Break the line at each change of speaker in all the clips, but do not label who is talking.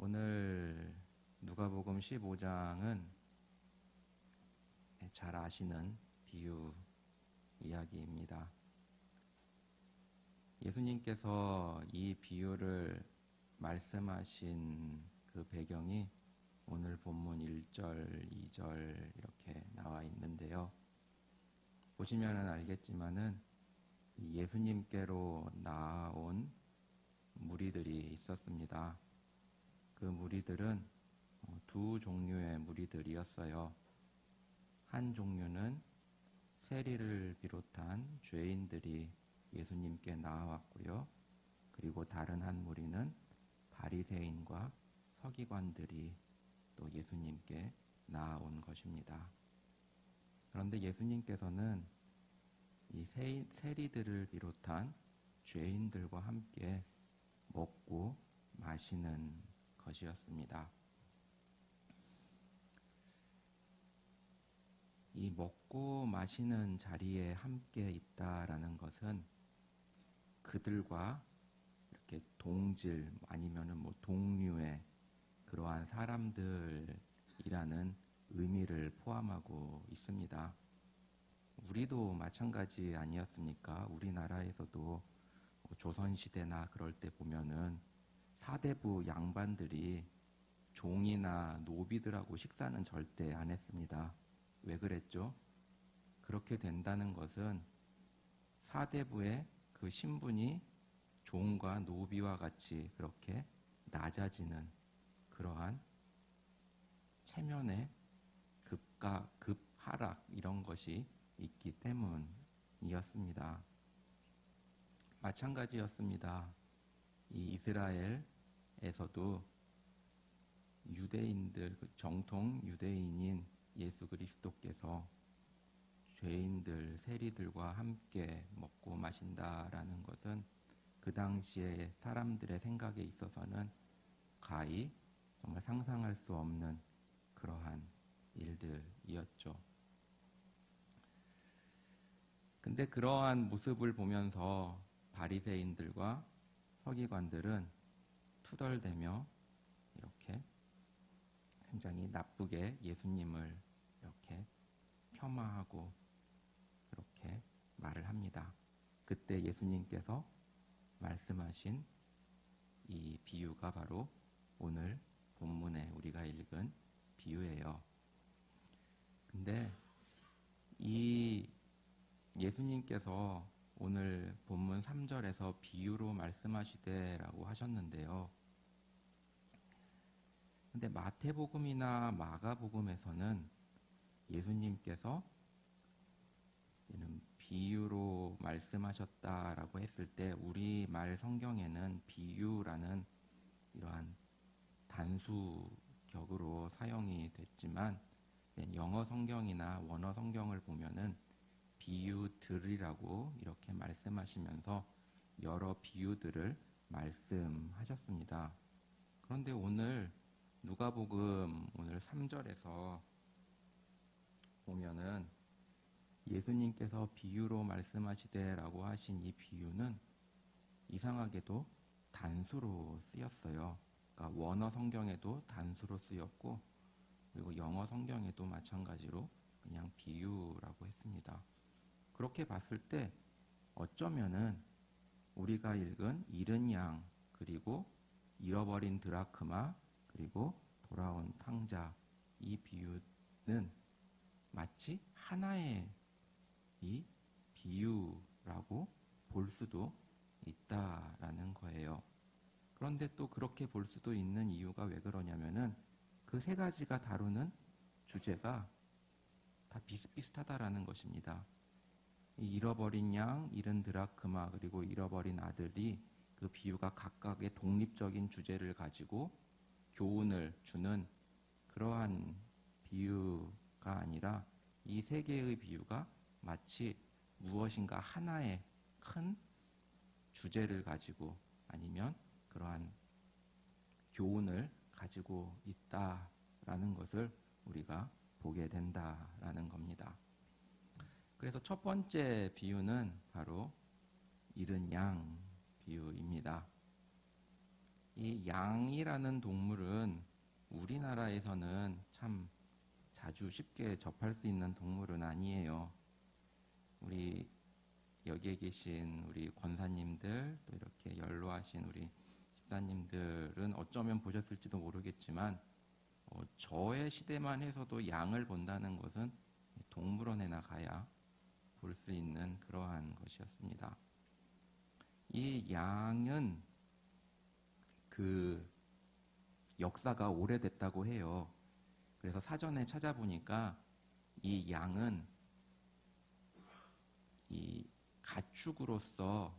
오늘 누가복음 15장은 잘 아시는 비유 이야기입니다. 예수님께서 이 비유를 말씀하신 그 배경이 오늘 본문 1절, 2절 이렇게 나와 있는데요. 보시면 알겠지만은 예수님께로 나아온 무리들이 있었습니다. 그 무리들은 두 종류의 무리들이었어요. 한 종류는 세리를 비롯한 죄인들이 예수님께 나아왔고요. 그리고 다른 한 무리는 바리새인과 서기관들이 또 예수님께 나아온 것입니다. 그런데 예수님께서는 이 세리들을 비롯한 죄인들과 함께 먹고 마시는 것이었습니다. 이 먹고 마시는 자리에 함께 있다라는 것은 그들과 이렇게 동질 아니면은 동류의 그러한 사람들이라는 의미를 포함하고 있습니다. 우리도 마찬가지 아니었습니까? 우리나라에서도 조선시대나 그럴 때 보면은 사대부 양반들이 종이나 노비들하고 식사는 절대 안 했습니다. 왜 그랬죠? 그렇게 된다는 것은 사대부의 그 신분이 종과 노비와 같이 그렇게 낮아지는 그러한 체면의 급하락 이런 것이 있기 때문이었습니다. 마찬가지였습니다. 이 이스라엘에서도 유대인들, 정통 유대인인 예수 그리스도께서 죄인들, 세리들과 함께 먹고 마신다라는 것은 그 당시에 사람들의 생각에 있어서는 가히 정말 상상할 수 없는 그러한 일들이었죠. 근데 그러한 모습을 보면서 바리새인들과 서기관들은 투덜대며 이렇게 굉장히 나쁘게 예수님을 이렇게 폄하하고 이렇게 말을 합니다. 그때 예수님께서 말씀하신 이 비유가 바로 오늘 본문에 우리가 읽은 비유예요. 근데 이 예수님께서 오늘 본문 3절에서 비유로 말씀하시되라고 하셨는데요. 근데 마태복음이나 마가복음에서는 예수님께서 비유로 말씀하셨다라고 했을 때 우리말 성경에는 비유라는 이러한 단수격으로 사용이 됐지만 영어 성경이나 원어 성경을 보면은 비유들이라고 이렇게 말씀하시면서 여러 비유들을 말씀하셨습니다. 그런데 오늘 누가복음 오늘 3절에서 보면은 예수님께서 비유로 말씀하시되라고 하신 이 비유는 이상하게도 단수로 쓰였어요. 그러니까 원어 성경에도 단수로 쓰였고 그리고 영어 성경에도 마찬가지로 그냥 비유라고 했습니다. 그렇게 봤을 때 어쩌면은 우리가 읽은 잃은 양 그리고 잃어버린 드라크마 그리고 돌아온 탕자 이 비유는 마치 하나의 이 비유라고 볼 수도 있다라는 거예요. 그런데 또 그렇게 볼 수도 있는 이유가 왜 그러냐면은 그 세 가지가 다루는 주제가 다 비슷비슷하다라는 것입니다. 이 잃어버린 양, 잃은 드라크마 그리고 잃어버린 아들이 그 비유가 각각의 독립적인 주제를 가지고 교훈을 주는 그러한 비유가 아니라 이 세 개의 비유가 마치 무엇인가 하나의 큰 주제를 가지고 아니면 그러한 교훈을 가지고 있다라는 것을 우리가 보게 된다라는 겁니다. 그래서 첫 번째 비유는 바로 잃은 양 비유입니다. 이 양이라는 동물은 우리나라에서는 참 자주 쉽게 접할 수 있는 동물은 아니에요. 우리 여기에 계신 우리 권사님들, 또 이렇게 연로하신 우리 집사님들은 어쩌면 보셨을지도 모르겠지만 저의 시대만 해서도 양을 본다는 것은 동물원에나 가야 볼 수 있는 그러한 것이었습니다. 이 양은 그 역사가 오래됐다고 해요. 그래서 사전에 찾아보니까 이 양은 이 가축으로서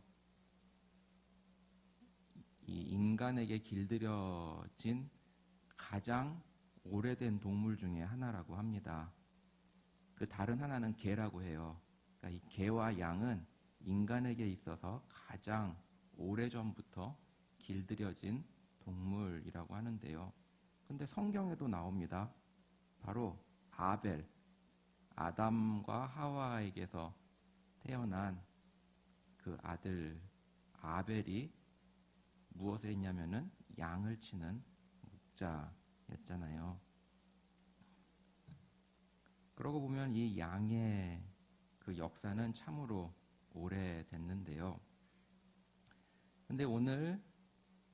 이 인간에게 길들여진 가장 오래된 동물 중에 하나라고 합니다. 그 다른 하나는 개라고 해요. 그러니까 이 개와 양은 인간에게 있어서 가장 오래전부터 길들여진 동물이라고 하는데요. 근데 성경에도 나옵니다. 바로 아벨, 아담과 하와에게서 태어난 그 아들 아벨이 무엇을 했냐면은 양을 치는 목자였잖아요. 그러고 보면 이 양의 그 역사는 참으로 오래됐는데요. 근데 오늘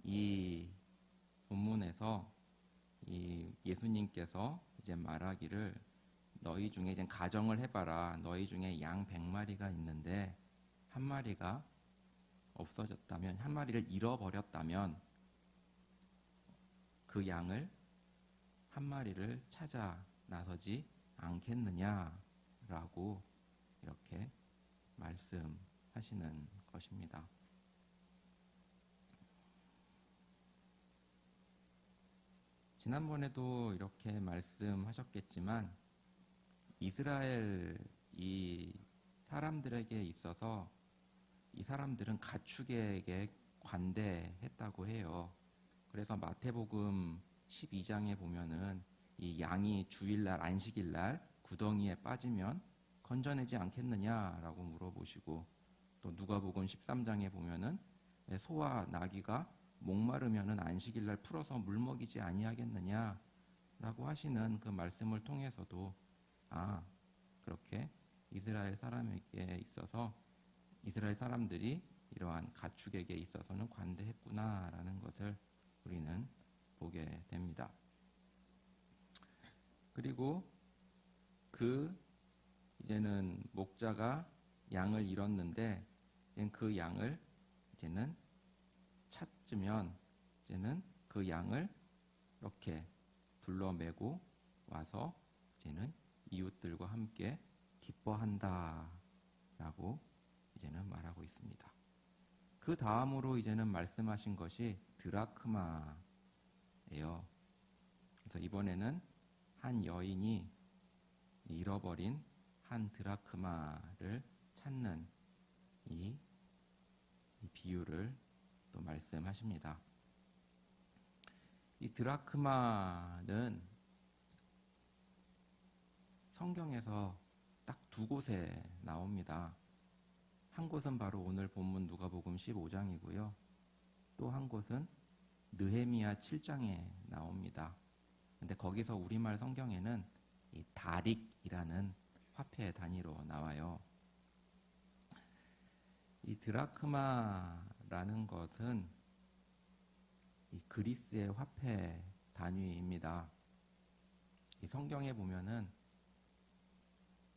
이 본문에서 이 예수님께서 이제 말하기를 너희 중에 이제 가정을 해봐라. 너희 중에 양 100마리가 있는데 한 마리가 없어졌다면, 한 마리를 잃어버렸다면 그 양을 한 마리를 찾아 나서지 않겠느냐라고 이렇게 말씀하시는 것입니다. 지난번에도 이렇게 말씀하셨겠지만 이스라엘 이 사람들에게 있어서 이 사람들은 가축에게 관대했다고 해요. 그래서 마태복음 12장에 보면은 이 양이 주일날 안식일날 구덩이에 빠지면 건져내지 않겠느냐라고 물어보시고, 또 누가복음 13장에 보면은 소와 나귀가 목마르면은 안식일날 풀어서 물 먹이지 아니하겠느냐라고 하시는 그 말씀을 통해서도 그렇게 이스라엘 사람에게 있어서 이스라엘 사람들이 이러한 가축에게 있어서는 관대했구나라는 것을 우리는 보게 됩니다. 그리고 이제는 목자가 양을 잃었는데 그 양을 이제는 찾으면 이제는 그 양을 이렇게 둘러매고 와서 이제는 이웃들과 함께 기뻐한다라고 이제는 말하고 있습니다. 그 다음으로 이제는 말씀하신 것이 드라크마예요. 그래서 이번에는 한 여인이 잃어버린 한 드라크마를 찾는 이 비유를 또 말씀하십니다. 이 드라크마는 성경에서 딱 두 곳에 나옵니다. 한 곳은 바로 오늘 본문 누가복음 15장이고요. 또 한 곳은 느헤미야 7장에 나옵니다. 근데 거기서 우리말 성경에는 이 다릭이라는 화폐 단위로 나와요. 이 드라크마라는 것은 이 그리스의 화폐 단위입니다. 이 성경에 보면은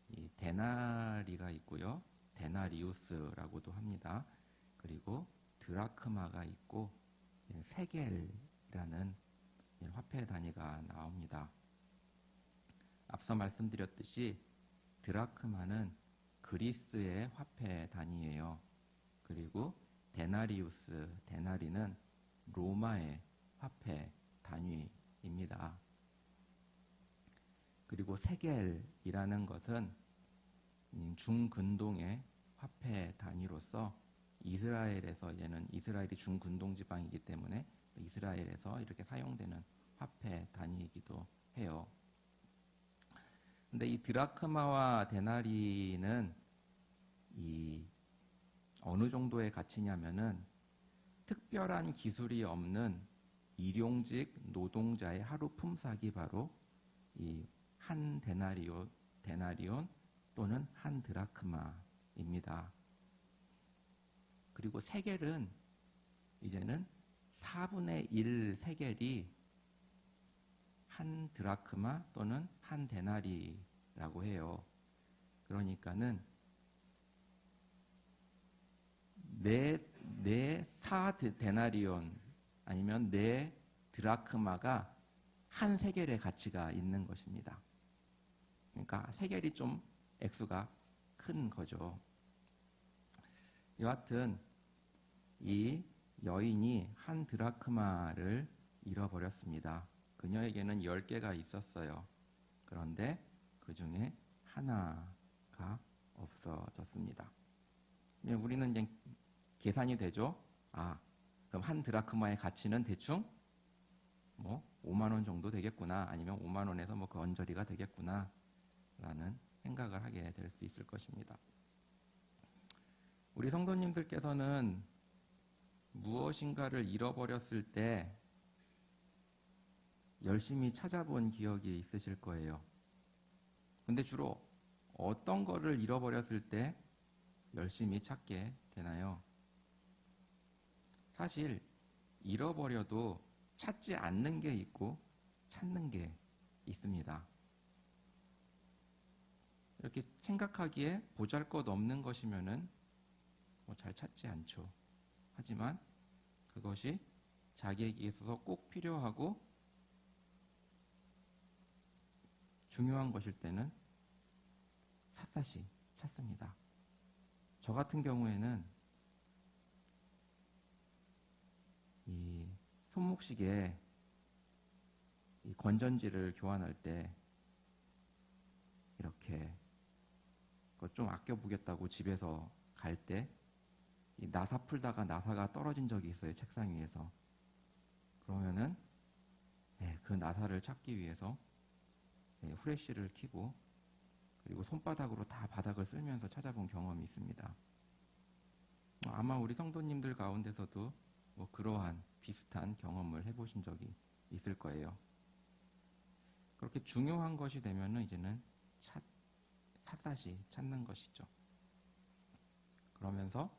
이 데나리가 있고요. 데나리우스라고도 합니다. 그리고 드라크마가 있고 세겔이라는 화폐 단위가 나옵니다. 앞서 말씀드렸듯이 드라크마는 그리스의 화폐 단위예요. 그리고 데나리는 로마의 화폐 단위입니다. 그리고 세겔이라는 것은 중근동의 화폐 단위로서 이스라엘에서 이스라엘이 중근동 지방이기 때문에 이스라엘에서 이렇게 사용되는 화폐 단위이기도 해요. 근데 이 드라크마와 데나리는 이 어느 정도의 가치냐면은 특별한 기술이 없는 일용직 노동자의 하루 품삯이 바로 이 한 데나리온 또는 한 드라크마입니다. 그리고 세겔은 이제는 4분의 1 세겔이 한 드라크마 또는 한 데나리라고 해요. 그러니까는 네 데나리온 아니면 네 드라크마가 한 세겔의 가치가 있는 것입니다. 그러니까 세겔이 좀 액수가 큰 거죠. 여하튼 이 여인이 한 드라크마를 잃어버렸습니다. 그녀에게는 10개가 있었어요. 그런데 그 중에 하나가 없어졌습니다. 우리는 이제 계산이 되죠. 그럼 한 드라크마의 가치는 대충 5만 원 정도 되겠구나, 아니면 5만 원에서 그 언저리가 되겠구나 라는 생각을 하게 될 수 있을 것입니다. 우리 성도님들께서는 무엇인가를 잃어버렸을 때 열심히 찾아본 기억이 있으실 거예요. 근데 주로 어떤 거를 잃어버렸을 때 열심히 찾게 되나요? 사실 잃어버려도 찾지 않는 게 있고 찾는 게 있습니다. 이렇게 생각하기에 보잘것없는 것이면은 잘 찾지 않죠. 하지만 그것이 자기에게 있어서 꼭 필요하고 중요한 것일 때는 샅샅이 찾습니다. 저 같은 경우에는 이 손목시계 이 건전지를 교환할 때 이렇게 그거 좀 아껴보겠다고 집에서 갈 때 나사 풀다가 나사가 떨어진 적이 있어요. 책상 위에서. 그러면은 그 나사를 찾기 위해서 후레쉬를 켜고 그리고 손바닥으로 다 바닥을 쓸면서 찾아본 경험이 있습니다. 아마 우리 성도님들 가운데서도 그러한 비슷한 경험을 해보신 적이 있을 거예요. 그렇게 중요한 것이 되면은 이제는 샅샅이 찾는 것이죠. 그러면서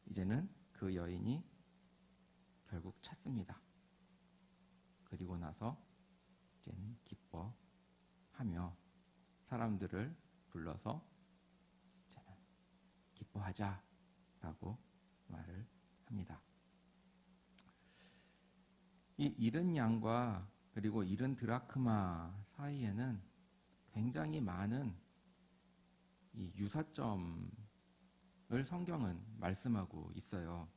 이제는 그 여인이 결국 찾습니다. 그리고 나서 이제는 기뻐하며 사람들을 불러서 이제는 기뻐하자라고 말을 합니다. 이 잃은 양과 그리고 잃은 드라크마 사이에는 굉장히 많은 이 유사점을 성경은 말씀하고 있어요.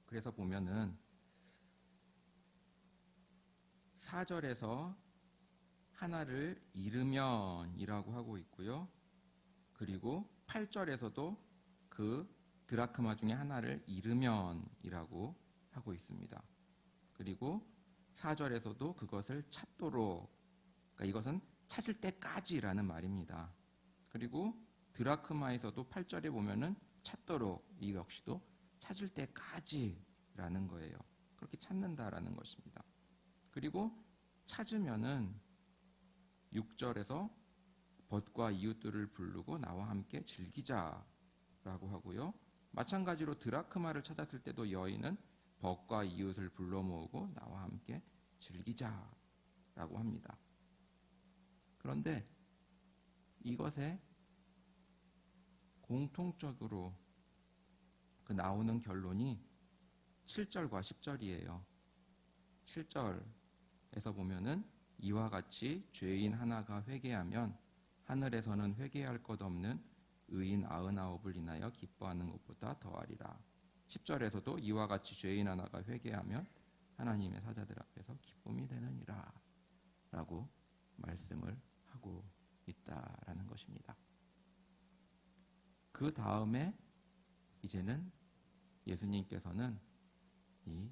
그래서 보면은 4절에서 하나를 잃으면이라고 하고 있고요. 그리고 8절에서도 그 드라크마 중에 하나를 잃으면이라고 하고 있습니다. 그리고 4절에서도 그것을 찾도록, 그러니까 이것은 찾을 때까지라는 말입니다. 그리고 드라크마에서도 8절에 보면은 찾도록, 이 역시도 찾을 때까지라는 거예요. 그렇게 찾는다라는 것입니다. 그리고 찾으면은 6절에서 벗과 이웃들을 부르고 나와 함께 즐기자라고 하고요. 마찬가지로 드라크마를 찾았을 때도 여인은 벗과 이웃을 불러 모으고 나와 함께 즐기자라고 합니다. 그런데 이것에 공통적으로 나오는 결론이 7절과 10절이에요. 7절에서 보면은 이와 같이 죄인 하나가 회개하면 하늘에서는 회개할 것 없는 의인 99을 인하여 기뻐하는 것보다 더하리라. 10절에서도 이와 같이 죄인 하나가 회개하면 하나님의 사자들 앞에서 기쁨이 되느니라 라고 말씀을 하고 있다라는 것입니다. 그 다음에 이제는 예수님께서는 이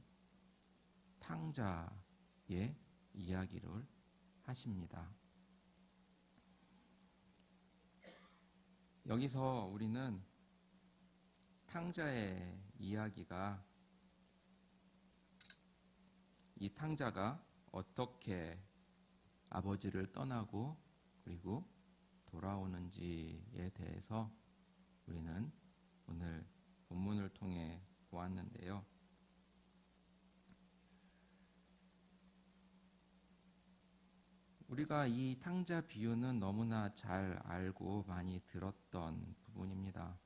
탕자의 이야기를 하십니다. 여기서 우리는 탕자의 이야기가 이 탕자가 어떻게 아버지를 떠나고 그리고 돌아오는지에 대해서 우리는 오늘 본문을 통해 보았는데요. 우리가 이 탕자 비유는 너무나 잘 알고 많이 들었던 부분입니다.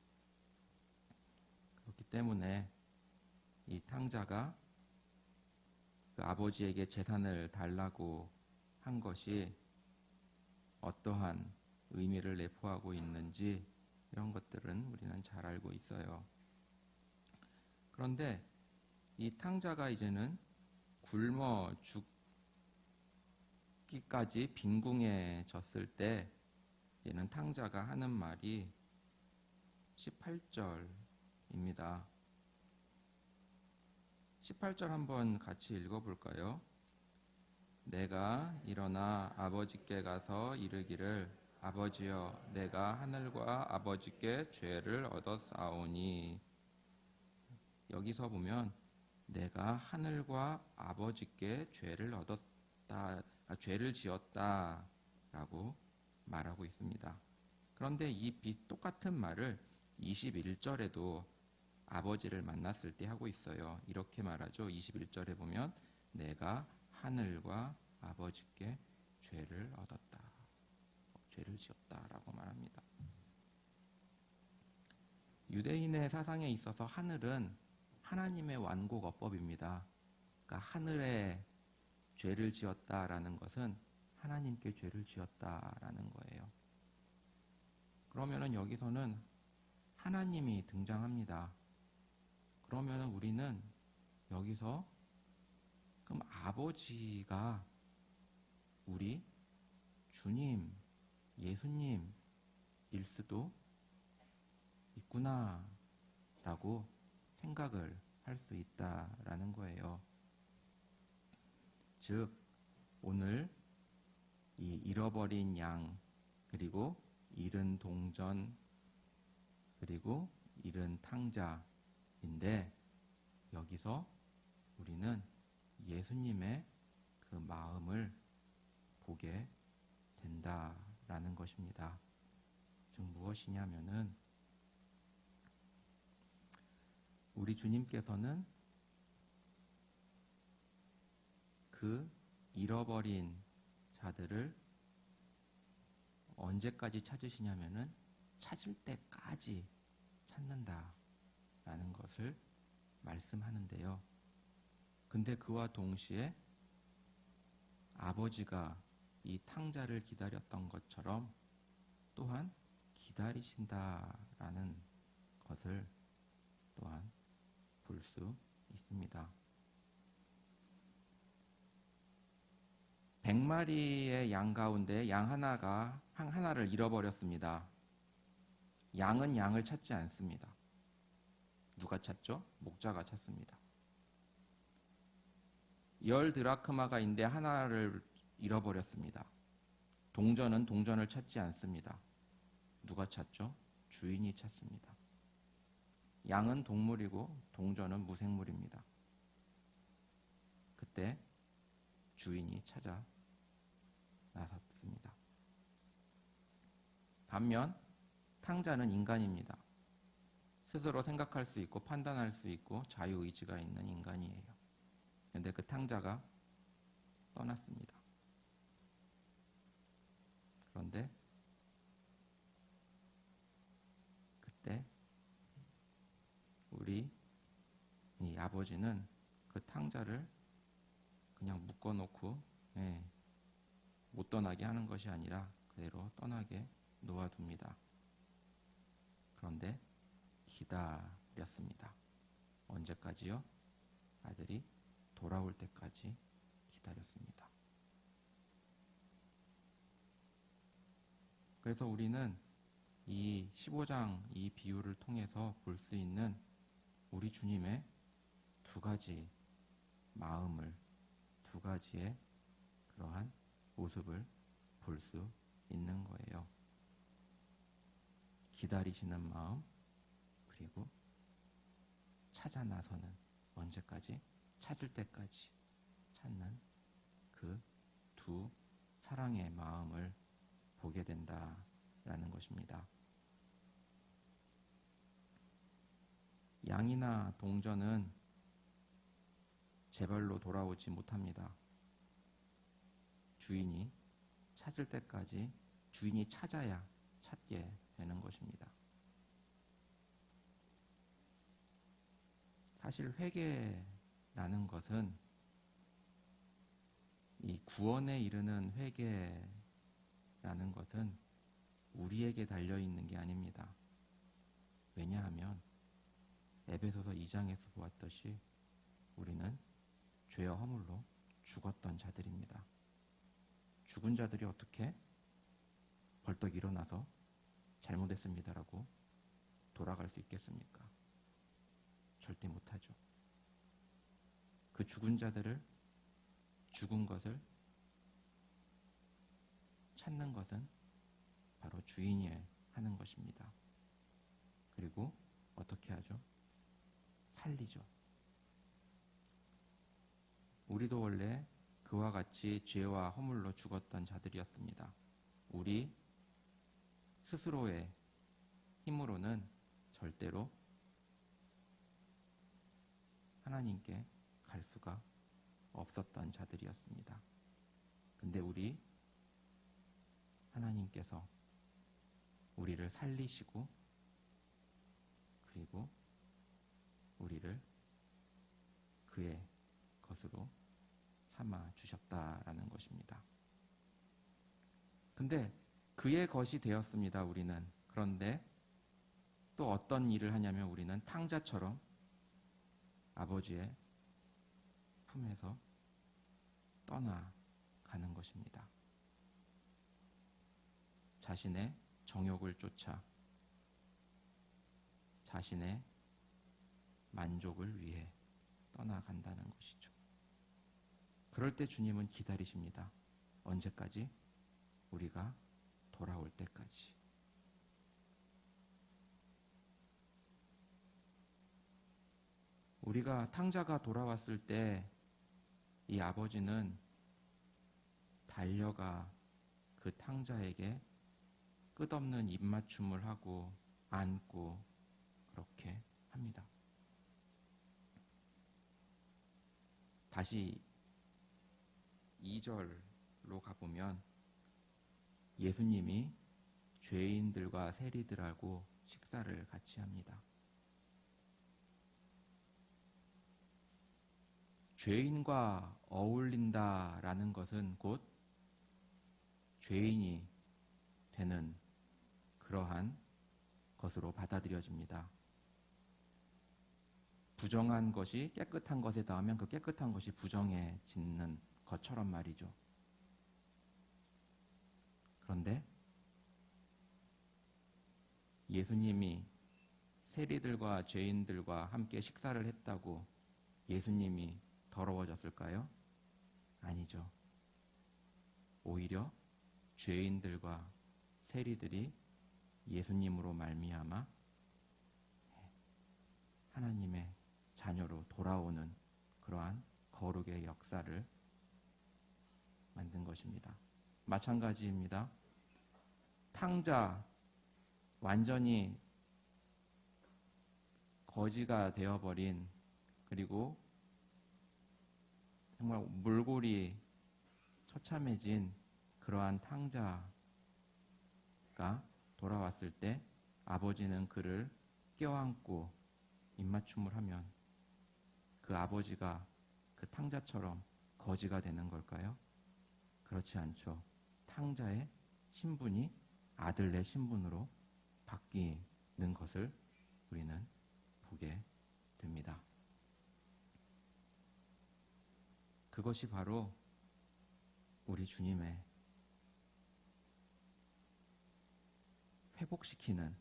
그렇기 때문에 이 탕자가 그 아버지에게 재산을 달라고 한 것이 어떠한 의미를 내포하고 있는지 이런 것들은 우리는 잘 알고 있어요. 그런데 이 탕자가 이제는 굶어 죽기까지 빈궁해졌을 때 이제는 탕자가 하는 말이 18절입니다. 18절 한번 같이 읽어볼까요? 내가 일어나 아버지께 가서 이르기를 아버지여 내가 하늘과 아버지께 죄를 얻었사오니. 여기서 보면 내가 하늘과 아버지께 죄를 얻었다, 죄를 지었다라고 말하고 있습니다. 그런데 이 똑같은 말을 21절에도 아버지를 만났을 때 하고 있어요. 이렇게 말하죠. 21절에 보면 내가 하늘과 아버지께 죄를 얻었다, 죄를 지었다라고 말합니다. 유대인의 사상에 있어서 하늘은 하나님의 완곡 어법입니다. 그러니까 하늘에 죄를 지었다라는 것은 하나님께 죄를 지었다라는 거예요. 그러면은 여기서는 하나님이 등장합니다. 그러면은 우리는 여기서 그럼 아버지가 우리 주님, 예수님일 수도 있구나라고 생각을 할 수 있다라는 거예요. 즉 오늘 이 잃어버린 양 그리고 잃은 동전 그리고 잃은 탕자인데 여기서 우리는 예수님의 그 마음을 보게 된다라는 것입니다. 즉 무엇이냐면은 우리 주님께서는 그 잃어버린 자들을 언제까지 찾으시냐면은 찾을 때까지 찾는다라는 것을 말씀하는데요. 근데 그와 동시에 아버지가 이 탕자를 기다렸던 것처럼 또한 기다리신다라는 것을 또한 볼 수 있습니다. 100마리의 양 가운데 양 하나를 잃어버렸습니다. 양은 양을 찾지 않습니다. 누가 찾죠? 목자가 찾습니다. 10드라크마가인데 하나를 잃어버렸습니다. 동전은 동전을 찾지 않습니다. 누가 찾죠? 주인이 찾습니다. 양은 동물이고 동전은 무생물입니다. 그때 주인이 찾아 나섰습니다. 반면 탕자는 인간입니다. 스스로 생각할 수 있고 판단할 수 있고 자유의지가 있는 인간이에요. 그런데 그 탕자가 떠났습니다. 그런데 그때 우리 이 아버지는 그 탕자를 그냥 묶어놓고 못 떠나게 하는 것이 아니라 그대로 떠나게 놓아둡니다. 그런데 기다렸습니다. 언제까지요? 아들이 돌아올 때까지 기다렸습니다. 그래서 우리는 이 15장 이 비유를 통해서 볼 수 있는 우리 주님의 두 가지 마음을, 두 가지의 그러한 모습을 볼 수 있는 거예요. 기다리시는 마음, 그리고 찾아 나서는, 언제까지? 찾을 때까지 찾는 그 두 사랑의 마음을 보게 된다라는 것입니다. 양이나 동전은 제발로 돌아오지 못합니다. 주인이 찾을 때까지 주인이 찾아야 찾게 되는 것입니다. 사실 회개라는 것은 이 구원에 이르는 회개라는 것은 우리에게 달려있는 게 아닙니다. 왜냐하면 에베소서 2장에서 보았듯이 우리는 죄와 허물로 죽었던 자들입니다. 죽은 자들이 어떻게 벌떡 일어나서 잘못했습니다라고 돌아갈 수 있겠습니까? 절대 못하죠. 그 죽은 자들을, 죽은 것을 찾는 것은 바로 주인이 하는 것입니다. 그리고 어떻게 하죠? 살리죠. 우리도 원래 그와 같이 죄와 허물로 죽었던 자들이었습니다. 우리 스스로의 힘으로는 절대로 하나님께 갈 수가 없었던 자들이었습니다. 근데 우리 하나님께서 우리를 살리시고 그리고 우리를 그의 것으로 삼아 주셨다라는 것입니다. 근데 그의 것이 되었습니다. 우리는. 그런데 또 어떤 일을 하냐면 우리는 탕자처럼 아버지의 품에서 떠나가는 것입니다. 자신의 정욕을 쫓아 자신의 만족을 위해 떠나간다는 것이죠. 그럴 때 주님은 기다리십니다. 언제까지? 우리가 돌아올 때까지. 우리가 탕자가 돌아왔을 때 이 아버지는 달려가 그 탕자에게 끝없는 입맞춤을 하고 안고 그렇게 합니다. 다시 2절로 가보면 예수님이 죄인들과 세리들하고 식사를 같이 합니다. 죄인과 어울린다라는 것은 곧 죄인이 되는 그러한 것으로 받아들여집니다. 부정한 것이 깨끗한 것에 닿으면 그 깨끗한 것이 부정해지는 것처럼 말이죠. 그런데 예수님이 세리들과 죄인들과 함께 식사를 했다고 예수님이 더러워졌을까요? 아니죠. 오히려 죄인들과 세리들이 예수님으로 말미암아 하나님의 자녀로 돌아오는 그러한 거룩의 역사를 만든 것입니다. 마찬가지입니다. 탕자, 완전히 거지가 되어버린, 그리고 정말 몰골이 처참해진 그러한 탕자가 돌아왔을 때 아버지는 그를 껴안고 입맞춤을 하면 그 아버지가 그 탕자처럼 거지가 되는 걸까요? 그렇지 않죠. 탕자의 신분이 아들의 신분으로 바뀌는 것을 우리는 보게 됩니다. 그것이 바로 우리 주님의 회복시키는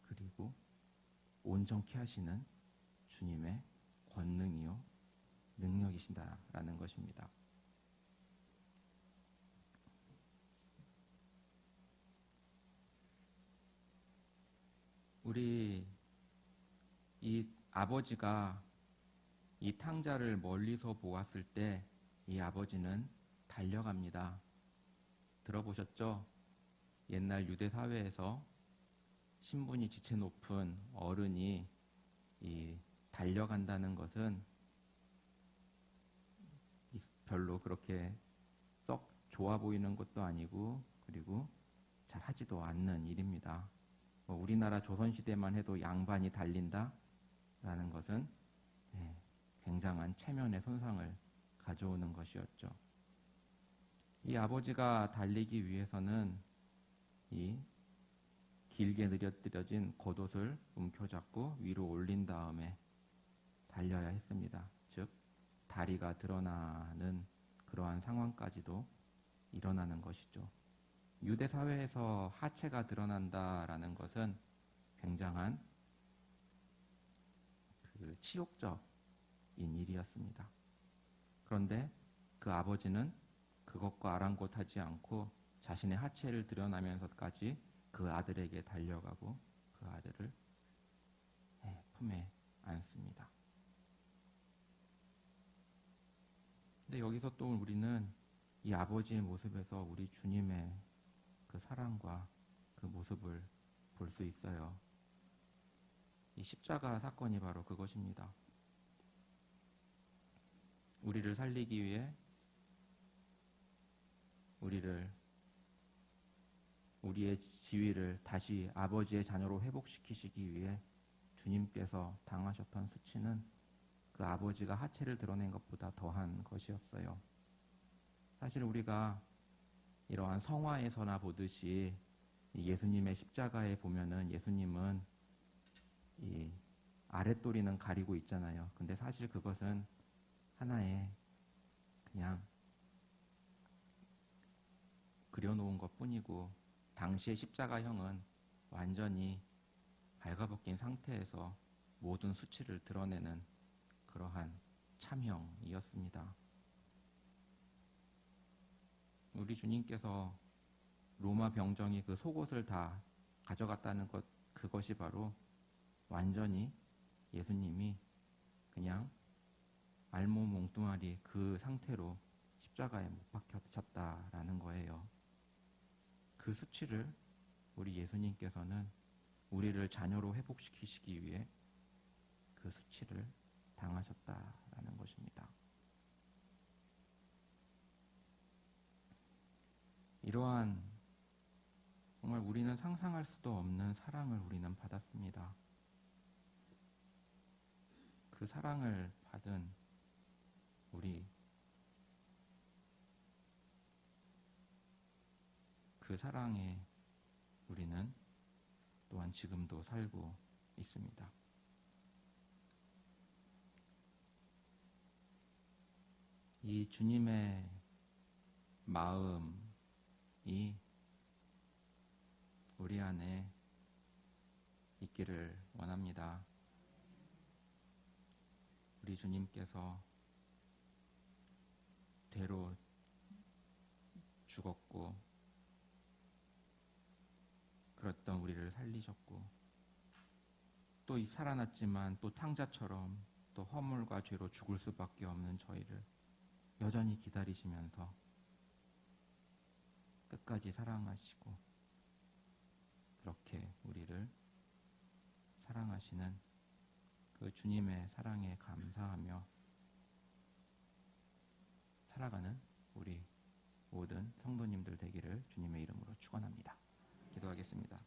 그리고 온전케 하시는 주님의 권능이요 능력이신다라는 것입니다. 우리 이 아버지가 이 탕자를 멀리서 보았을 때 이 아버지는 달려갑니다. 들어보셨죠? 옛날 유대 사회에서 신분이 지체 높은 어른이 이 달려간다는 것은 별로 그렇게 썩 좋아 보이는 것도 아니고 그리고 잘 하지도 않는 일입니다. 우리나라 조선시대만 해도 양반이 달린다라는 것은 굉장한 체면의 손상을 가져오는 것이었죠. 이 아버지가 달리기 위해서는 이 길게 느려뜨려진 겉옷을 움켜잡고 위로 올린 다음에 달려야 했습니다. 즉 다리가 드러나는 그러한 상황까지도 일어나는 것이죠. 유대 사회에서 하체가 드러난다라는 것은 굉장한 치욕적인 일이었습니다. 그런데 그 아버지는 그것과 아랑곳하지 않고 자신의 하체를 드러나면서까지 그 아들에게 달려가고 그 아들을 품에 안습니다. 근데 여기서 또 우리는 이 아버지의 모습에서 우리 주님의 그 사랑과 그 모습을 볼 수 있어요. 이 십자가 사건이 바로 그것입니다. 우리를 살리기 위해 우리의 지위를 다시 아버지의 자녀로 회복시키시기 위해 주님께서 당하셨던 수치는 그 아버지가 하체를 드러낸 것보다 더한 것이었어요. 사실 우리가 이러한 성화에서나 보듯이 예수님의 십자가에 보면은 예수님은 이 아랫도리는 가리고 있잖아요. 근데 사실 그것은 하나의 그냥 그려놓은 것 뿐이고 당시의 십자가형은 완전히 발가벗긴 상태에서 모든 수치를 드러내는 그러한 참형이었습니다. 우리 주님께서 로마 병정이 그 속옷을 다 가져갔다는 것, 그것이 바로 완전히 예수님이 그냥 알몸 몽뚱아리 그 상태로 십자가에 못 박혀졌다라는 거예요. 그 수치를 우리 예수님께서는 우리를 자녀로 회복시키시기 위해 그 수치를 당하셨다라는 것입니다. 이러한 정말 우리는 상상할 수도 없는 사랑을 우리는 받았습니다. 그 사랑을 받은 그 사랑에 우리는 또한 지금도 살고 있습니다. 이 주님의 마음이 우리 안에 있기를 원합니다. 우리 주님께서 대로 죽었고 그랬던 우리를 살리셨고 또 살아났지만 또 탕자처럼 또 허물과 죄로 죽을 수밖에 없는 저희를 여전히 기다리시면서 끝까지 사랑하시고 그렇게 우리를 사랑하시는 그 주님의 사랑에 감사하며 살아가는 우리 모든 성도님들 되기를 주님의 이름으로 축원합니다. 기도하겠습니다.